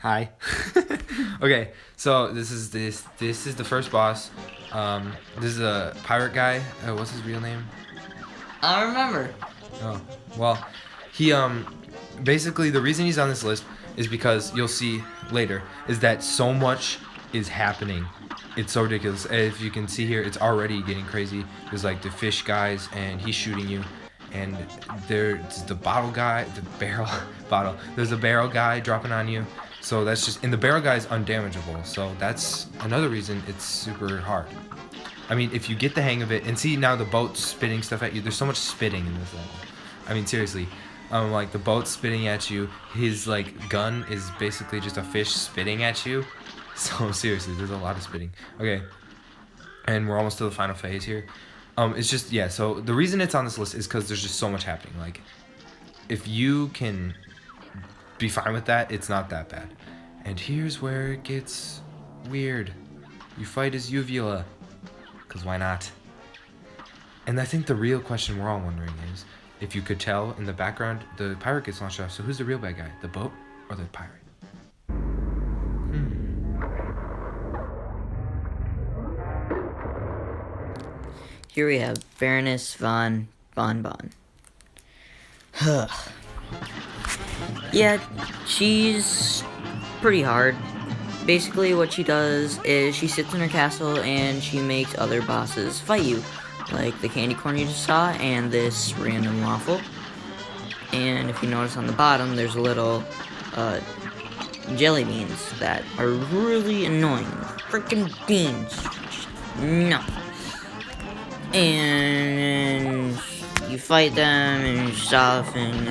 Hi. Okay, so this is the first boss. This is a pirate guy. What's his real name? I don't remember. Oh, well, he basically the reason he's on this list is because you'll see later is that so much is happening. It's so ridiculous. If you can see here, it's already getting crazy. There's like the fish guys, and he's shooting you. And there's the bottle guy, the barrel bottle. There's a barrel guy dropping on you. So that's just, and the barrel guy is undamageable. So that's another reason it's super hard. I mean, if you get the hang of it, and see now the boat's spitting stuff at you. There's so much spitting in this level. I mean, seriously, like the boat's spitting at you. His like gun is basically just a fish spitting at you. So seriously, there's a lot of spitting. Okay, and we're almost to the final phase here. It's just, yeah. So the reason it's on this list is because there's just so much happening. Like, if you can be fine with that, it's not that bad. And here's where it gets weird. You fight as Uvula, because why not? And I think the real question we're all wondering is, if you could tell in the background, the pirate gets launched off. So who's the real bad guy? The boat or the pirate? Here we have Baroness von Bonbon. Yeah, she's pretty hard. Basically, what she does is she sits in her castle and she makes other bosses fight you. Like the candy corn you just saw and this random waffle. And if you notice on the bottom, there's a little jelly beans that are really annoying. Freaking beans. No. And you fight them and stuff, and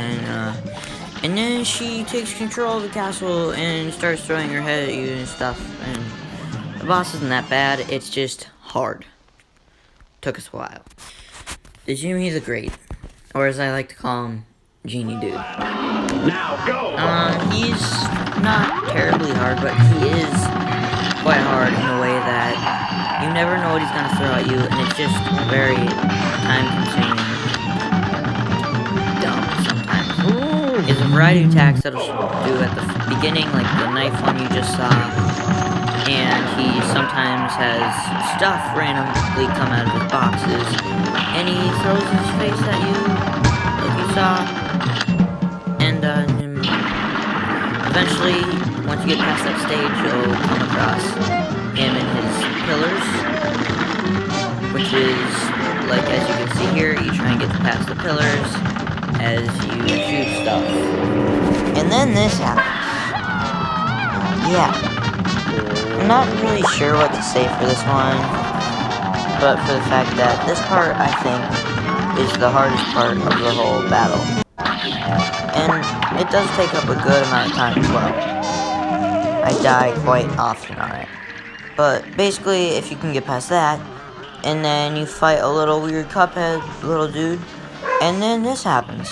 then she takes control of the castle and starts throwing her head at you and stuff. And the boss isn't that bad, it's just hard. Took us a while. The Jimmy the Great, or as I like to call him, Genie Dude. Now go! He's not terribly hard, but he is quite hard in the way that you never know what he's gonna throw at you, and it's just very time-consuming, dumb sometimes. There's a variety of attacks that he'll do at the beginning, like the knife one you just saw, and he sometimes has stuff randomly come out of his boxes, and he throws his face at you, like you saw, and eventually, once you get past that stage, you'll come across him and his pillars, which is, like, as you can see here, you try and get past the pillars as you shoot stuff. And then this happens. Yeah. I'm not really sure what to say for this one, but for the fact that this part, I think, is the hardest part of the whole battle. And it does take up a good amount of time as well. I die quite often on it. But basically, if you can get past that, and then you fight a little weird Cuphead little dude, and then this happens.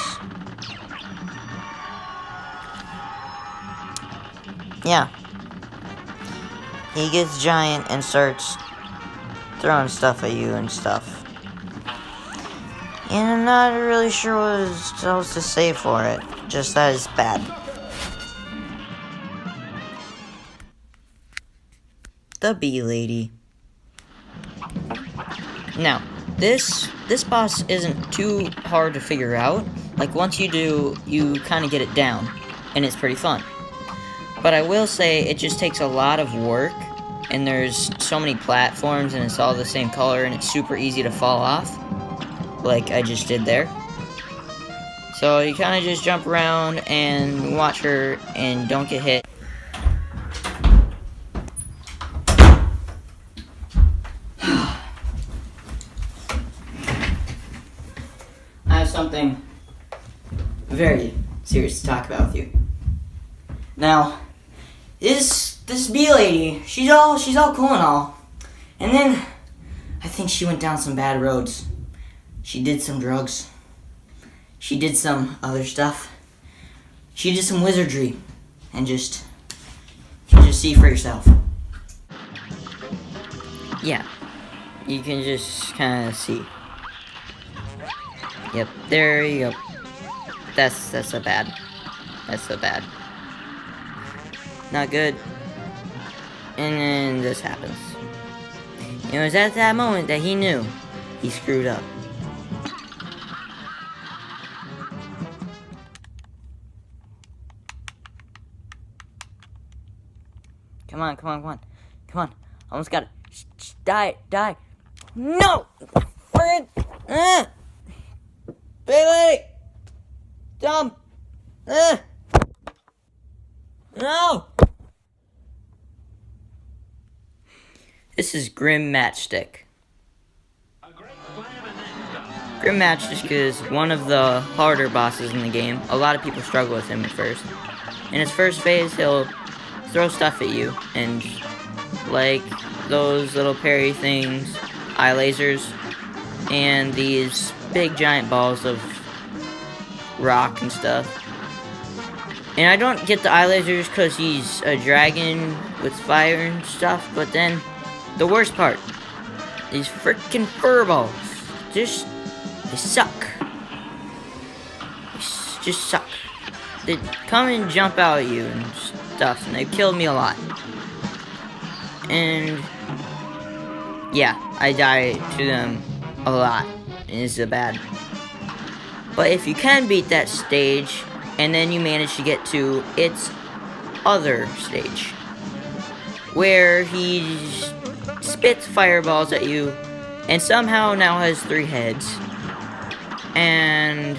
Yeah. He gets giant and starts throwing stuff at you and stuff. And I'm not really sure what else to say for it. Just that it's bad. The Bee Lady. Now, this boss isn't too hard to figure out. Like, once you do, you kind of get it down, and it's pretty fun. But I will say, it just takes a lot of work, and there's so many platforms, and it's all the same color, and it's super easy to fall off, like I just did there. So you kind of just jump around and watch her, and don't get hit. I have something very serious to talk about with you. Now, this bee lady, she's all cool and all, and then I think she went down some bad roads. She did some drugs. She did some other stuff. She did some wizardry, and you can just see for yourself. Yeah, you can just kind of see. Yep, there you go. That's so bad. That's so bad. Not good. And then this happens. It was at that moment that he knew he screwed up. Come on, come on, come on. Come on. Almost got it. Die, die. No! Frick! Bailey! Dumb! No! This is Grim Matchstick. Grim Matchstick is one of the harder bosses in the game. A lot of people struggle with him at first. In his first phase, he'll throw stuff at you, and like those little parry things, eye lasers, and these big giant balls of rock and stuff. And I don't get the eye lasers because he's a dragon with fire and stuff, but then the worst part, these freaking fur balls, they suck. They just suck. They come and jump out at you and stuff, and they've killed me a lot. And yeah, I die to them a lot, and it's bad. But if you can beat that stage, and then you manage to get to its other stage, where he spits fireballs at you, and somehow now has 3 heads, and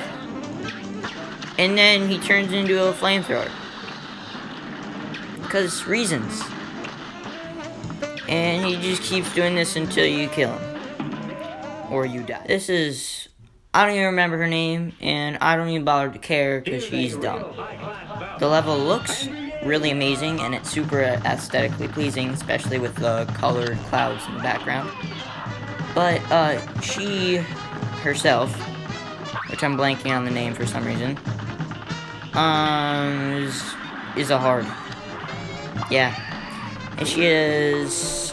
then he turns into a flamethrower. Because reasons. And he just keeps doing this until you kill him. Or you die. This is... I don't even remember her name, and I don't even bother to care because she's dumb. The level looks really amazing, and it's super aesthetically pleasing, especially with the colored clouds in the background. But, she herself, which I'm blanking on the name for some reason, is a hard. Yeah. And she is,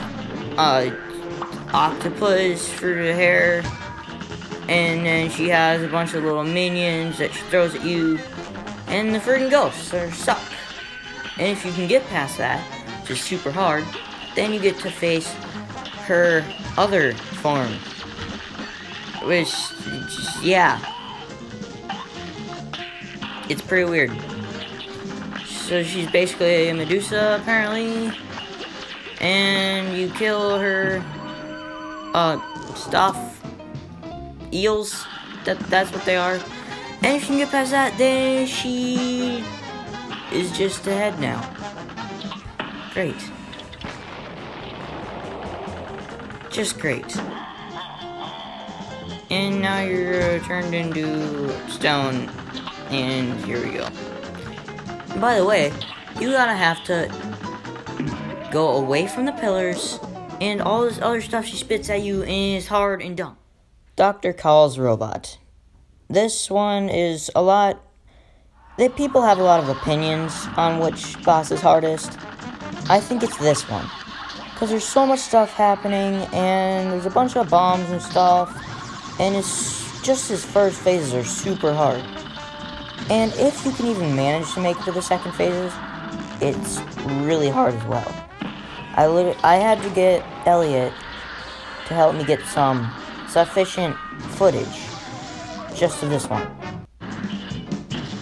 octopus for the hair. And then she has a bunch of little minions that she throws at you. And the friggin' ghosts suck. And if you can get past that, which is super hard, then you get to face her other form. Which, yeah. It's pretty weird. So she's basically a Medusa, apparently. And you kill her, stuff. Eels, that's what they are. And if you can get past that, then she is just ahead now. Great. Just great. And now you're turned into stone, and here we go. By the way, you gotta have to go away from the pillars, and all this other stuff she spits at you, and it's hard and dumb. Dr. Call's robot. This one is a lot... people have a lot of opinions on which boss is hardest. I think it's this one. Because there's so much stuff happening, and there's a bunch of bombs and stuff, and it's just his first phases are super hard. And if you can even manage to make it to the second phases, it's really hard as well. I had to get Elliot to help me get some sufficient footage just of this one,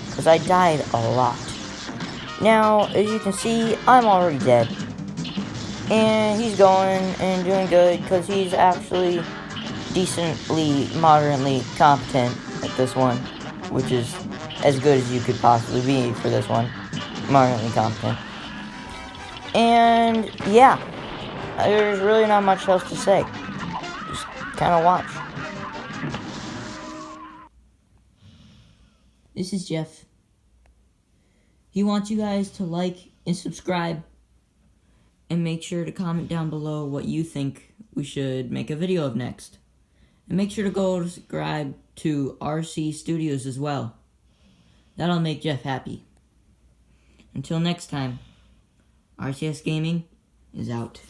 because I died a lot. Now, as you can see, I'm already dead, and he's going and doing good because he's actually decently, moderately competent at this one, which is as good as you could possibly be for this one. Moderately competent. And yeah, there's really not much else to say. Just kind of watch. This is Jeff. He wants you guys to like and subscribe, and make sure to comment down below what you think we should make a video of next. And make sure to go subscribe to RC Studios as well. That'll make Jeff happy. Until next time, RCSGaming is out.